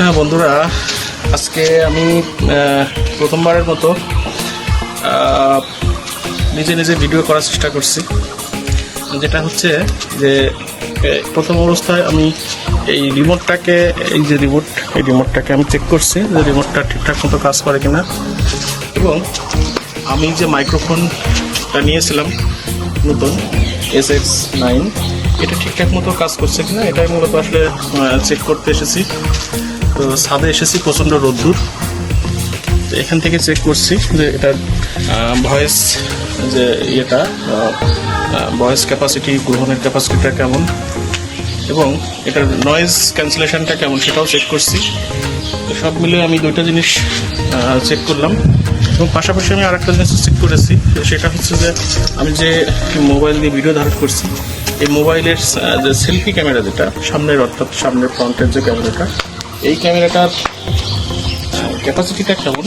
হ্যাঁ বন্ধুরা, আজকে আমি প্রথমবারের মতো নিজে নিজে ভিডিও করার চেষ্টা করছি। যেটা হচ্ছে যে প্রথম অবস্থায় আমি এই রিমোটটাকে এই রিমোটটাকে আমি চেক করছি যে রিমোটটা ঠিকঠাক মতো কাজ করে কিনা, এবং আমি যে মাইক্রোফোনটা নিয়েছিলাম নতুন SX9 এটা ঠিকঠাক মতো কাজ করছে কিনা এটাই মূলত আসলে চেক করতে এসেছি। তো ছাদে এসেছি, প্রচণ্ড রোদ্দুর, তো এখান থেকে চেক করছি যে এটার ভয়েস যে ভয়েস ক্যাপাসিটি, গ্রহণের ক্যাপাসিটিটা কেমন এবং এটার নয়েজ ক্যান্সেলেশনটা কেমন সেটাও চেক করছি। তো সব মিলে আমি দুইটা জিনিস চেক করলাম, এবং পাশাপাশি আমি আরেকটা জিনিস চেক করেছি, সেটা হচ্ছে যে আমি যে মোবাইল দিয়ে ভিডিও ধারণ করছি এই মোবাইলের যে সেলফি ক্যামেরা, যেটা সামনের অর্থাৎ সামনের ফ্রন্টের যে ক্যামেরাটা, এই ক্যামেরাটার ক্যাপাসিটিটা কেমন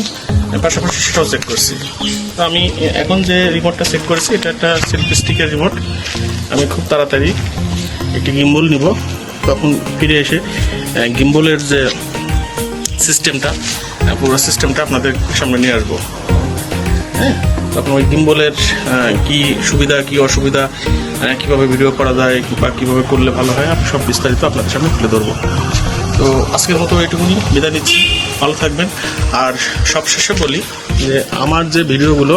পাশাপাশি সেটাও চেক করছি। তো আমি এখন যে রিমোটটা চেক করেছি এটা একটা সেলফি স্টিকের রিমোট। আমি খুব তাড়াতাড়ি একটি গিম্বল নিব, তখন ফিরে এসে গিম্বলের যে সিস্টেমটা, পুরো সিস্টেমটা আপনাদের সামনে নিয়ে আসবো। হ্যাঁ, তখন ওই গিম্বলের কি সুবিধা কি অসুবিধা, কীভাবে ভিডিও করা যায় বা কীভাবে করলে ভালো হয়, আমি সব বিস্তারিত আপনাদের সামনে তুলে ধরবো। তো আজকের মতো এইটুকুনি, বিদায় নিচ্ছি, ভালো থাকবেন। আর সবশেষে বলি যে আমার যে ভিডিওগুলো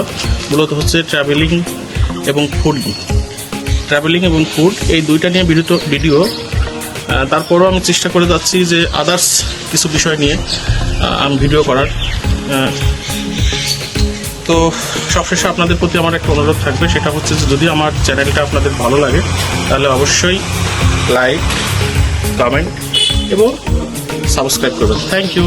মূলত হচ্ছে ট্রাভেলিং এবং ফুড এই দুইটা নিয়ে ভিডিও। তারপরও আমি চেষ্টা করে যাচ্ছি যে আদার্স কিছু বিষয় নিয়ে আমি ভিডিও করার। তো সবশেষে আপনাদের প্রতি আমার একটা অনুরোধ থাকবে, সেটা হচ্ছে যে যদি আমার চ্যানেলটা আপনাদের ভালো লাগে তাহলে অবশ্যই লাইক, কমেন্ট এবং সাবস্ক্রাইব করবেন। Thank you.